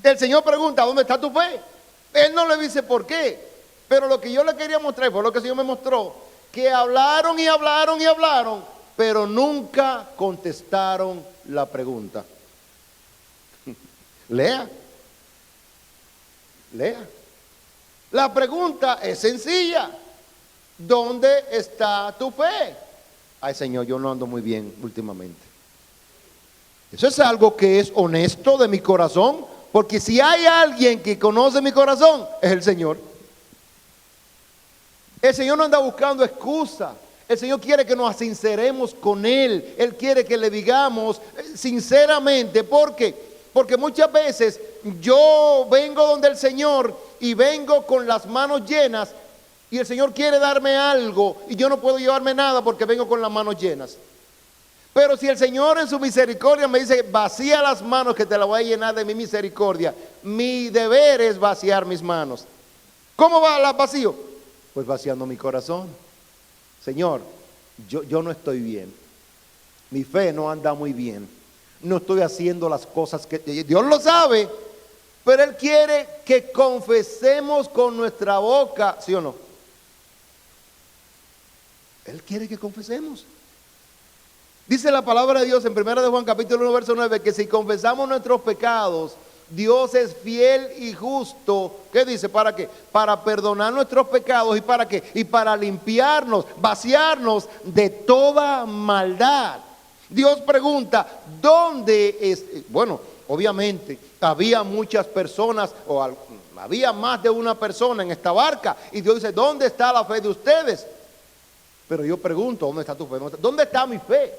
El Señor pregunta, ¿dónde está tu fe? Él no le dice por qué, pero lo que yo le quería mostrar fue lo que el Señor me mostró, que hablaron y hablaron y hablaron, pero nunca contestaron la pregunta. Lea. La pregunta es sencilla. ¿Dónde está tu fe? Ay, Señor, yo no ando muy bien últimamente. Eso es algo que es honesto de mi corazón, porque si hay alguien que conoce mi corazón, es el Señor. El Señor no anda buscando excusa. El Señor quiere que nos sinceremos con Él. Él quiere que le digamos sinceramente. ¿Por qué? Porque muchas veces yo vengo donde el Señor y vengo con las manos llenas y el Señor quiere darme algo y yo no puedo llevarme nada porque vengo con las manos llenas. Pero si el Señor en su misericordia me dice, vacía las manos que te la voy a llenar de mi misericordia, mi deber es vaciar mis manos. ¿Cómo va la vacío? Pues vaciando mi corazón. Señor, yo no estoy bien. Mi fe no anda muy bien. No estoy haciendo las cosas que Dios lo sabe, pero Él quiere que confesemos con nuestra boca, ¿sí o no? Él quiere que confesemos. Dice la palabra de Dios en 1 de Juan capítulo 1 verso 9 que si confesamos nuestros pecados, Dios es fiel y justo. ¿Qué dice? ¿Para qué? Para perdonar nuestros pecados. ¿Y para qué? Y para limpiarnos, vaciarnos de toda maldad. Dios pregunta, ¿dónde es? Bueno, obviamente había muchas personas o había más de una persona en esta barca. Y Dios dice, ¿dónde está la fe de ustedes? Pero yo pregunto, ¿dónde está tu fe? ¿Dónde está mi fe?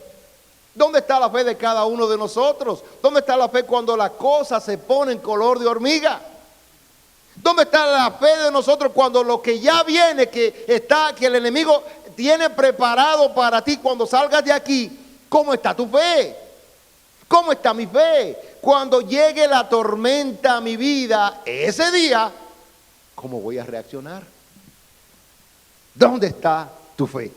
¿Dónde está la fe de cada uno de nosotros? ¿Dónde está la fe cuando la cosa se pone en color de hormiga? ¿Dónde está la fe de nosotros cuando lo que ya viene, que el enemigo tiene preparado para ti cuando salgas de aquí? ¿Cómo está tu fe? ¿Cómo está mi fe? Cuando llegue la tormenta a mi vida, ese día, ¿cómo voy a reaccionar? ¿Dónde está tu fe?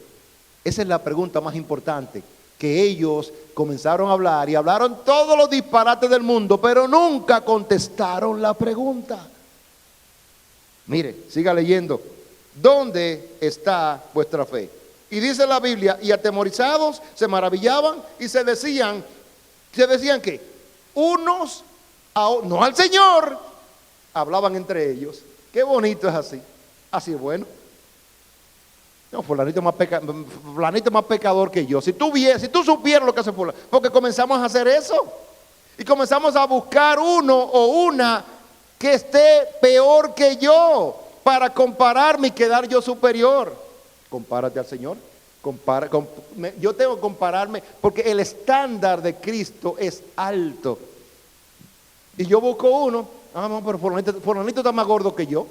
Esa es la pregunta más importante que ellos comenzaron a hablar y hablaron todos los disparates del mundo, pero nunca contestaron la pregunta. Mire, siga leyendo. ¿Dónde está vuestra fe? Y dice la Biblia, y atemorizados se maravillaban y se decían que unos, no al Señor, hablaban entre ellos. Qué bonito es así. Así es bueno. No, fulanito más pecador que yo. Si tú supieras lo que hace fulano, porque comenzamos a hacer eso. Y comenzamos a buscar uno o una que esté peor que yo para compararme y quedar yo superior. Compárate al Señor. Yo tengo que compararme porque el estándar de Cristo es alto. Y yo busco uno, pero fulanito está más gordo que yo,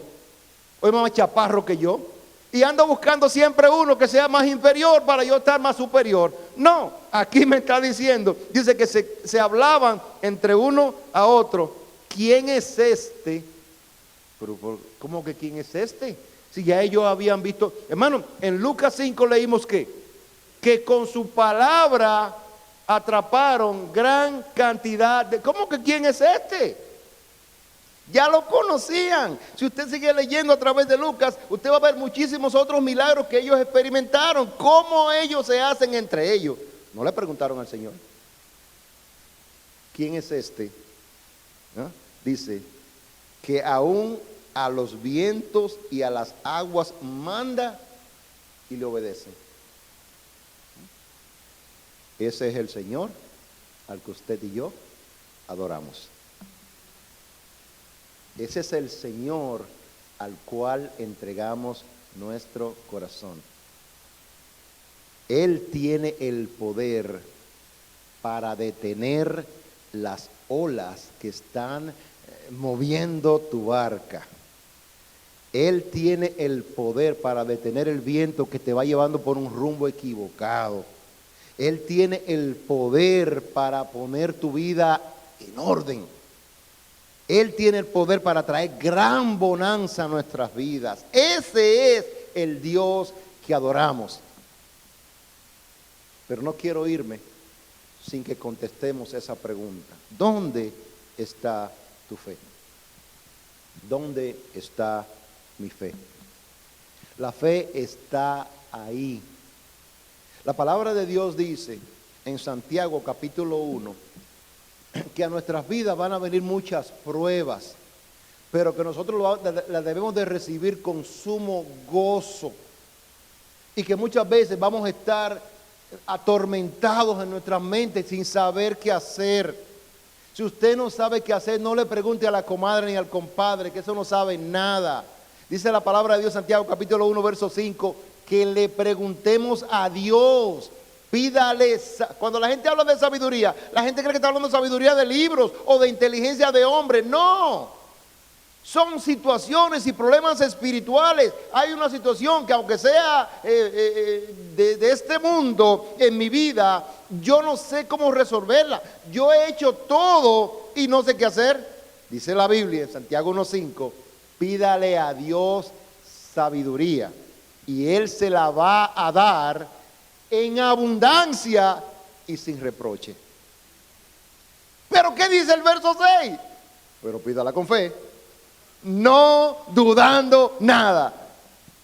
o es más chaparro que yo. Y ando buscando siempre uno que sea más inferior para yo estar más superior. No, aquí me está diciendo, dice que se hablaban entre uno a otro. ¿Quién es este? Pero, ¿cómo que quién es este? Si ya ellos habían visto. Hermano, en Lucas 5 leímos que con su palabra atraparon gran cantidad de. ¿Cómo que quién es este? Ya lo conocían. Si usted sigue leyendo a través de Lucas, usted va a ver muchísimos otros milagros que ellos experimentaron. ¿Cómo ellos se hacen entre ellos? No le preguntaron al Señor. ¿Quién es este? ¿No? Dice que aún a los vientos y a las aguas manda y le obedecen. Ese es el Señor al que usted y yo adoramos. Ese es el Señor al cual entregamos nuestro corazón. Él tiene el poder para detener las olas que están moviendo tu barca. Él tiene el poder para detener el viento que te va llevando por un rumbo equivocado. Él tiene el poder para poner tu vida en orden. Él tiene el poder para traer gran bonanza a nuestras vidas. Ese es el Dios que adoramos. Pero no quiero irme sin que contestemos esa pregunta. ¿Dónde está tu fe? ¿Dónde está mi fe? La fe está ahí. La palabra de Dios dice en Santiago capítulo 1 que a nuestras vidas van a venir muchas pruebas, pero que nosotros las debemos de recibir con sumo gozo, y que muchas veces vamos a estar atormentados en nuestras mentes sin saber qué hacer. Si usted no sabe qué hacer, no le pregunte a la comadre ni al compadre, que eso no sabe nada. Dice la palabra de Dios, Santiago capítulo 1 verso 5, que le preguntemos a Dios. Pídale. Cuando la gente habla de sabiduría, la gente cree que está hablando de sabiduría de libros o de inteligencia de hombre. No, son situaciones y problemas espirituales. Hay una situación que, aunque sea de este mundo en mi vida, yo no sé cómo resolverla. Yo he hecho todo y no sé qué hacer. Dice la Biblia en Santiago 1:5, pídale a Dios sabiduría y Él se la va a dar en abundancia y sin reproche. ¿Pero qué dice el verso 6? Pero pídala con fe, no dudando nada.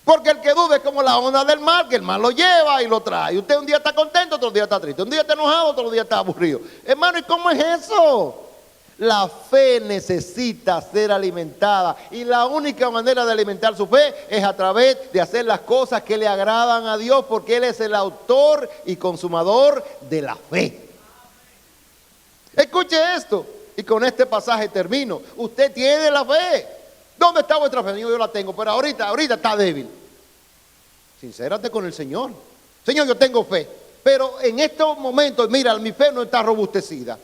Porque el que duda es como la onda del mar, que el mar lo lleva y lo trae. Usted un día está contento, otro día está triste. Un día está enojado, otro día está aburrido. Hermano, ¿y cómo es eso? La fe necesita ser alimentada, y la única manera de alimentar su fe es a través de hacer las cosas que le agradan a Dios, porque Él es el autor y consumador de la fe. Escuche esto, y con este pasaje termino. Usted tiene la fe. ¿Dónde está vuestra fe? Yo la tengo, pero ahorita está débil. Sincérate con el Señor. Señor, yo tengo fe, pero en estos momentos, mira, mi fe no está robustecida.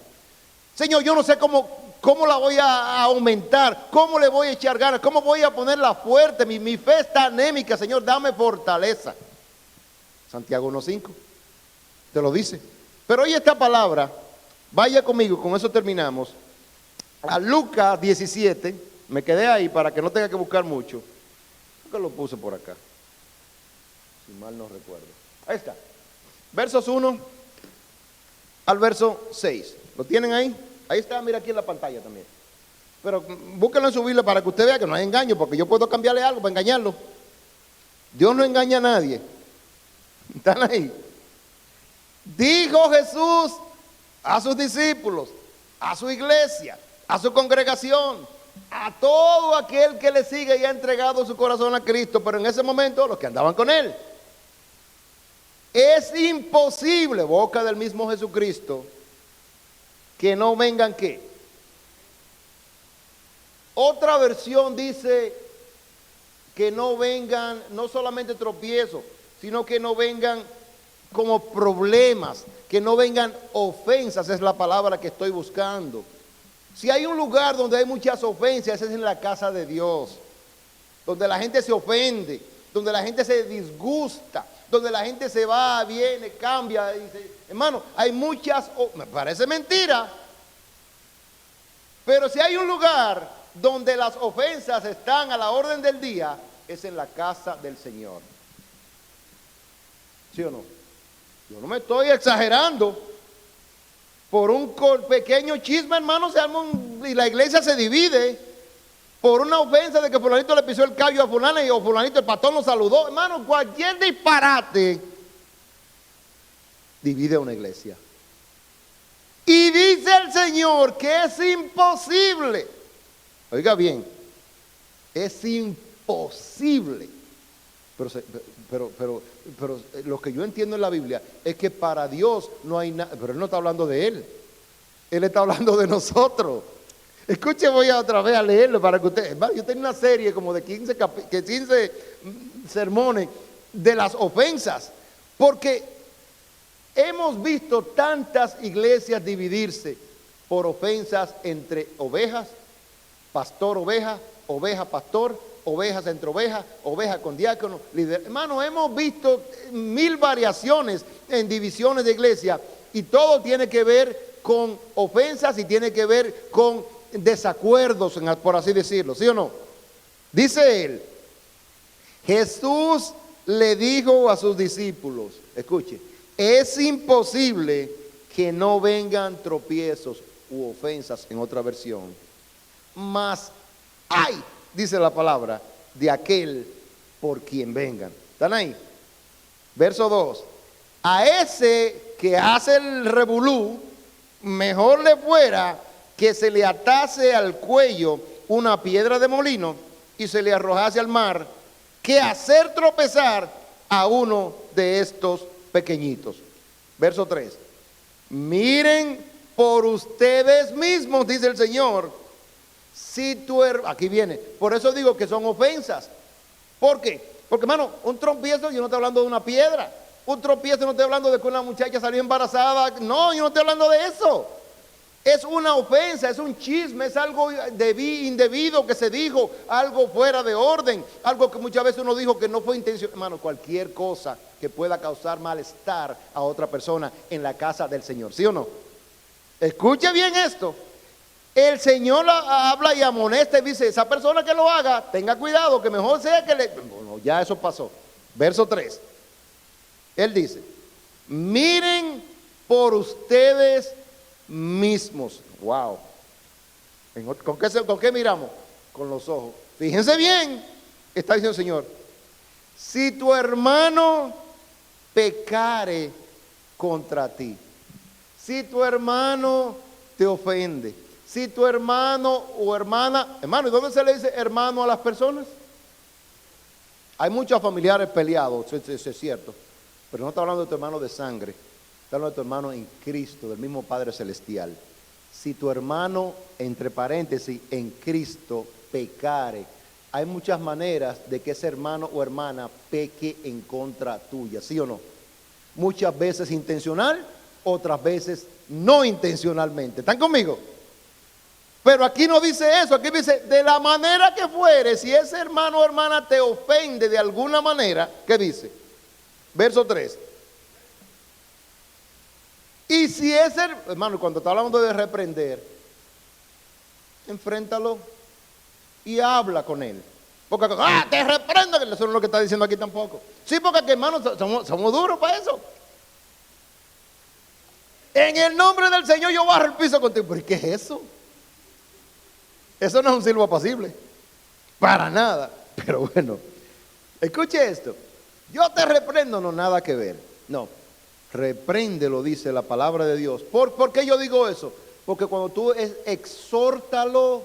Señor, yo no sé cómo la voy a aumentar, cómo le voy a echar ganas, cómo voy a ponerla fuerte. Mi fe está anémica, Señor, dame fortaleza. Santiago 1:5 te lo dice. Pero oye esta palabra, vaya conmigo, con eso terminamos. A Lucas 17, me quedé ahí para que no tenga que buscar mucho. Creo que lo puse por acá, si mal no recuerdo. Ahí está, versos 1 al verso 6. ¿Lo tienen ahí? Ahí está, mira aquí en la pantalla también. Pero búsquenlo en su Biblia para que usted vea que no hay engaño, porque yo puedo cambiarle algo para engañarlo. Dios no engaña a nadie. ¿Están ahí? Dijo Jesús a sus discípulos, a su iglesia, a su congregación, a todo aquel que le sigue y ha entregado su corazón a Cristo, pero en ese momento los que andaban con él. Es imposible, boca del mismo Jesucristo, que no vengan ¿qué? Otra versión dice que no vengan no solamente tropiezos, sino que no vengan como problemas, que no vengan ofensas, es la palabra que estoy buscando. Si hay un lugar donde hay muchas ofensas, es en la casa de Dios, donde la gente se ofende, donde la gente se disgusta, donde la gente se va, viene, cambia. Dice, hermano, hay muchas, me parece mentira, pero si hay un lugar donde las ofensas están a la orden del día, es en la casa del Señor. ¿Sí o no? Yo no me estoy exagerando. Por un pequeño chisme, hermano, y la iglesia se divide por una ofensa de que fulanito le pisó el cabello a fulana y o fulanito el pastor nos saludó. Hermano, cualquier disparate divide a una iglesia. Y dice el Señor que es imposible. Oiga bien, es imposible. Pero lo que yo entiendo en la Biblia es que para Dios no hay nada, pero Él no está hablando de Él. Él está hablando de nosotros. Escuche, voy otra vez a leerlo para que usted, yo tengo una serie como de 15 sermones de las ofensas, porque hemos visto tantas iglesias dividirse por ofensas entre ovejas, pastor oveja, oveja pastor, ovejas entre ovejas, oveja con diácono, líder. Hermano, hemos visto 1000 variaciones en divisiones de iglesia y todo tiene que ver con ofensas y tiene que ver con desacuerdos, por así decirlo, ¿sí o no? Dice él, Jesús le dijo a sus discípulos, escuche, es imposible que no vengan tropiezos u ofensas, en otra versión, mas hay, dice la palabra, de aquel por quien vengan. ¿Están ahí? Verso 2. A ese que hace el revolú, mejor le fuera que se le atase al cuello una piedra de molino y se le arrojase al mar, que hacer tropezar a uno de estos pequeñitos. Verso 3. Miren por ustedes mismos, dice el Señor, si aquí viene, por eso digo que son ofensas. ¿Por qué? Porque, hermano, un tropiezo, yo no estoy hablando de una piedra. Un tropiezo no estoy hablando de que una muchacha salió embarazada. No, yo no estoy hablando de eso. Es una ofensa, es un chisme, es algo indebido que se dijo, algo fuera de orden, algo que muchas veces uno dijo que no fue intención. Hermano, cualquier cosa que pueda causar malestar a otra persona en la casa del Señor, ¿sí o no? Escuche bien esto. El Señor habla y amonesta y dice, esa persona que lo haga, tenga cuidado, que mejor sea que le... Bueno, ya eso pasó. Verso 3. Él dice, miren por ustedes mismos. Wow. ¿Con qué miramos? Con los ojos. Fíjense bien, está diciendo el Señor, si tu hermano pecare contra ti, si tu hermano te ofende, si tu hermano o hermana, hermano, ¿y dónde se le dice hermano a las personas? Hay muchos familiares peleados, eso es cierto, pero no está hablando de tu hermano de sangre, está hablando de tu hermano en Cristo, del mismo Padre Celestial. Si tu hermano, entre paréntesis, en Cristo pecare, hay muchas maneras de que ese hermano o hermana peque en contra tuya, ¿sí o no? Muchas veces intencional, otras veces no intencionalmente. ¿Están conmigo? Pero aquí no dice eso, aquí dice, de la manera que fuere, si ese hermano o hermana te ofende de alguna manera, ¿qué dice? Verso 3. Y si ese, hermano, cuando está hablando de reprender, enfréntalo y habla con él. Porque, te reprendo, que eso no es lo que está diciendo aquí tampoco. Sí, porque aquí, hermano, somos duros para eso. En el nombre del Señor yo barro el piso contigo. ¿Pero qué es eso? Eso no es un silbo apacible. Para nada. Pero bueno, escuche esto. Yo te reprendo, no, nada que ver. No, repréndelo, dice la palabra de Dios. ¿Por qué yo digo eso? Porque cuando tú exhórtalo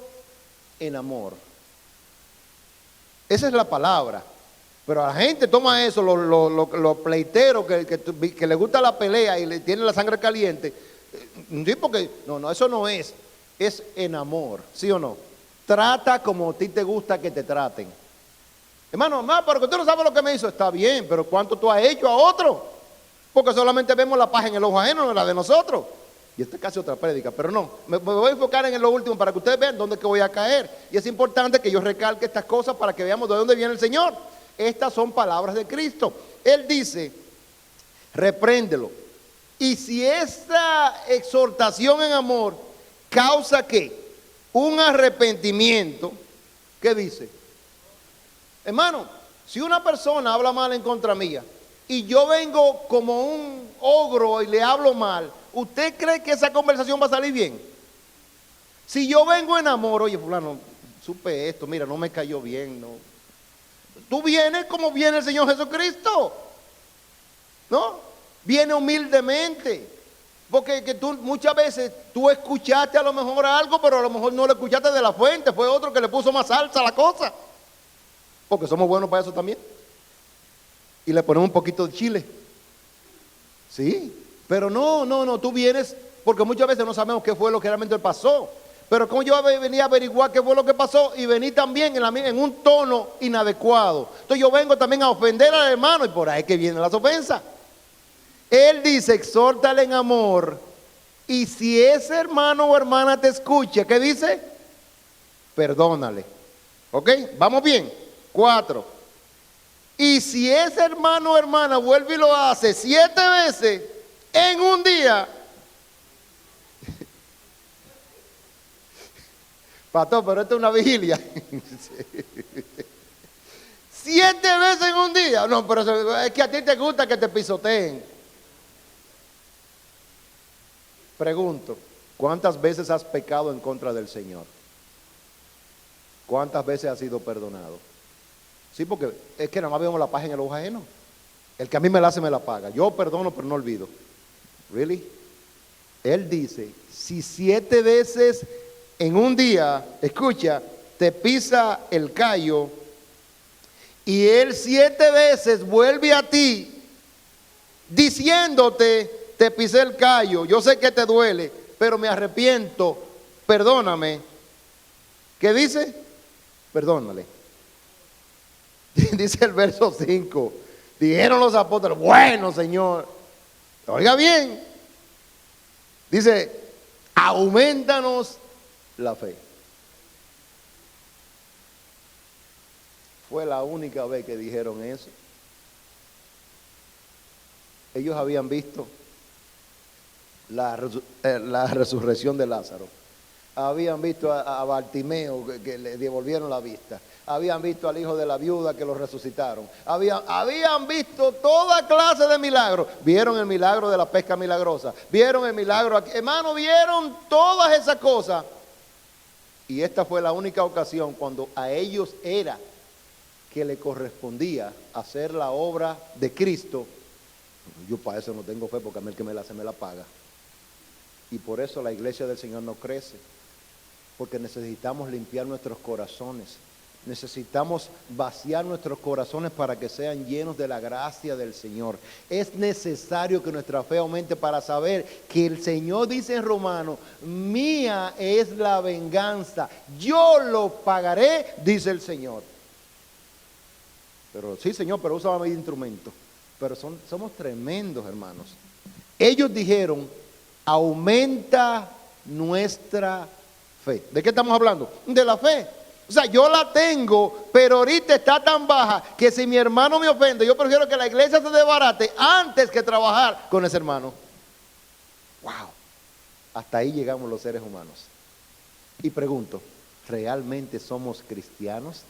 en amor. Esa es la palabra. Pero la gente toma eso, los pleiteros que le gusta la pelea y le tienen la sangre caliente. Sí, porque no, eso no es. Es en amor, ¿sí o no? Trata como a ti te gusta que te traten. Hermano, pero que tú no sabes lo que me hizo. Está bien, pero ¿cuánto tú has hecho a otro? Porque solamente vemos la paja en el ojo ajeno, no la de nosotros. Y esta es casi otra prédica, pero no, me voy a enfocar en lo último para que ustedes vean dónde que voy a caer. Y es importante que yo recalque estas cosas para que veamos de dónde viene el Señor. Estas son palabras de Cristo. Él dice, repréndelo. Y si esta exhortación en amor causa ¿qué? Un arrepentimiento, ¿qué dice? Hermano, si una persona habla mal en contra mía y yo vengo como un ogro y le hablo mal, ¿usted cree que esa conversación va a salir bien? Si yo vengo en amor, oye fulano, supe esto, mira, no me cayó bien, no. Tú vienes como viene el Señor Jesucristo, ¿no? Viene humildemente, porque que tú muchas veces tú escuchaste a lo mejor algo, pero a lo mejor no lo escuchaste de la fuente, fue otro que le puso más salsa a la cosa, porque somos buenos para eso también. Y le ponemos un poquito de chile, sí, pero no, tú vienes, porque muchas veces no sabemos qué fue lo que realmente pasó. Pero como yo venía a averiguar qué fue lo que pasó y vení también en un tono inadecuado. Entonces yo vengo también a ofender al hermano y por ahí que vienen las ofensas. Él dice, exhórtale en amor. Y si ese hermano o hermana te escucha, ¿qué dice? Perdónale. ¿Ok? ¿Vamos bien? 4. Y si ese hermano o hermana vuelve y lo hace 7 veces en un día, pastor, pero esto es una vigilia. 7 veces en un día. No, pero es que a ti te gusta que te pisoteen. Pregunto, ¿cuántas veces has pecado en contra del Señor? ¿Cuántas veces has sido perdonado? Sí, porque es que nada más vemos la paja en el ojo ajeno. El que a mí me la hace me la paga. Yo perdono, pero no olvido. ¿Really? Él dice, si 7 veces en un día, escucha, te pisa el callo y él 7 veces vuelve a ti diciéndote, te pisé el callo, yo sé que te duele, pero me arrepiento, perdóname. ¿Qué dice? Perdónale. Dice el verso 5, dijeron los apóstoles, bueno Señor, oiga bien, dice, aumentanos la fe. Fue la única vez que dijeron eso. Ellos habían visto la resurrección de Lázaro. Habían visto a Bartimeo que le devolvieron la vista. Habían visto al hijo de la viuda que lo resucitaron. Habían visto toda clase de milagros. Vieron el milagro de la pesca milagrosa. Vieron el milagro aquí. Hermano, vieron todas esas cosas. Y esta fue la única ocasión cuando a ellos era que le correspondía hacer la obra de Cristo. Yo para eso no tengo fe, porque a mí el que me la hace me la paga. Y por eso la iglesia del Señor no crece, porque necesitamos limpiar nuestros corazones. Necesitamos vaciar nuestros corazones para que sean llenos de la gracia del Señor. Es necesario que nuestra fe aumente para saber que el Señor dice en Romanos, mía es la venganza, yo lo pagaré, dice el Señor. Pero sí, Señor, pero usa mi instrumento. Pero somos tremendos, hermanos. Ellos dijeron, aumenta nuestra fe. ¿De qué estamos hablando? De la fe. O sea, yo la tengo, pero ahorita está tan baja que si mi hermano me ofende, yo prefiero que la iglesia se desbarate antes que trabajar con ese hermano. Wow. Hasta ahí llegamos los seres humanos. Y pregunto, ¿realmente somos cristianos?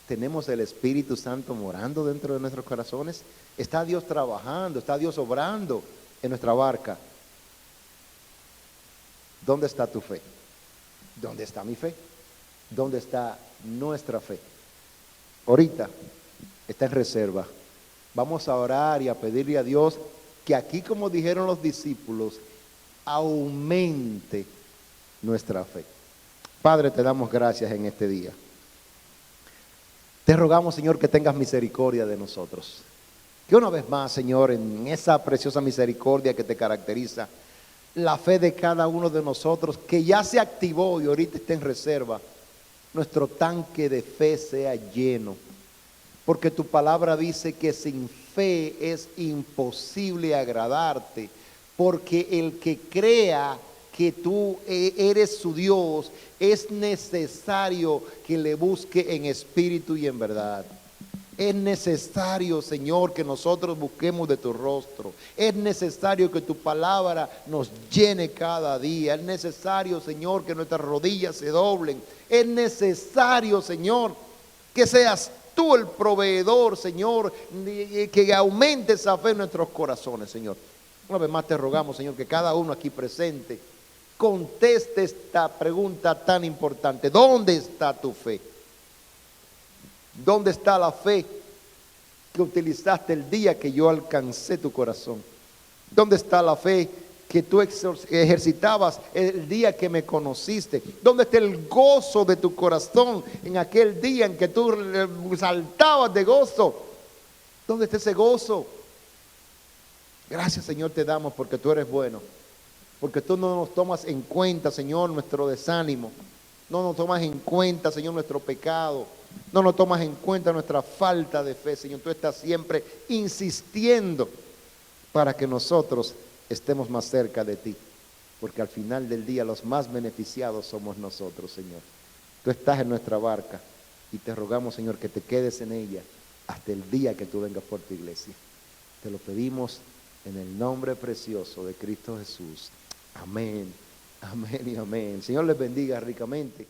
¿Tenemos el Espíritu Santo morando dentro de nuestros corazones? ¿Está Dios trabajando? ¿Está Dios obrando en nuestra barca? ¿Dónde está tu fe? ¿Dónde está mi fe? ¿Dónde está nuestra fe? Ahorita está en reserva. Vamos a orar y a pedirle a Dios que aquí, como dijeron los discípulos, aumente nuestra fe. Padre, te damos gracias en este día. Te rogamos, Señor, que tengas misericordia de nosotros. Que una vez más, Señor, en esa preciosa misericordia que te caracteriza, la fe de cada uno de nosotros, que ya se activó y ahorita está en reserva, nuestro tanque de fe sea lleno. Porque tu palabra dice que sin fe es imposible agradarte, porque el que crea que tú eres su Dios, es necesario que le busque en espíritu y en verdad. Es necesario, Señor, que nosotros busquemos de tu rostro. Es necesario que tu palabra nos llene cada día. Es necesario, Señor, que nuestras rodillas se doblen. Es necesario, Señor, que seas tú el proveedor, Señor, que aumente esa fe en nuestros corazones, Señor. Una vez más te rogamos, Señor, que cada uno aquí presente conteste esta pregunta tan importante. ¿Dónde está tu fe? ¿Dónde está la fe que utilizaste el día que yo alcancé tu corazón? ¿Dónde está la fe que tú ejercitabas el día que me conociste? ¿Dónde está el gozo de tu corazón en aquel día en que tú saltabas de gozo? ¿Dónde está ese gozo? Gracias, Señor, te damos porque tú eres bueno. Porque tú no nos tomas en cuenta, Señor, nuestro desánimo. No nos tomas en cuenta, Señor, nuestro pecado. No nos tomas en cuenta nuestra falta de fe, Señor. Tú estás siempre insistiendo para que nosotros estemos más cerca de ti. Porque al final del día los más beneficiados somos nosotros, Señor. Tú estás en nuestra barca y te rogamos, Señor, que te quedes en ella hasta el día que tú vengas por tu iglesia. Te lo pedimos en el nombre precioso de Cristo Jesús. Amén, amén y amén. Señor les bendiga ricamente.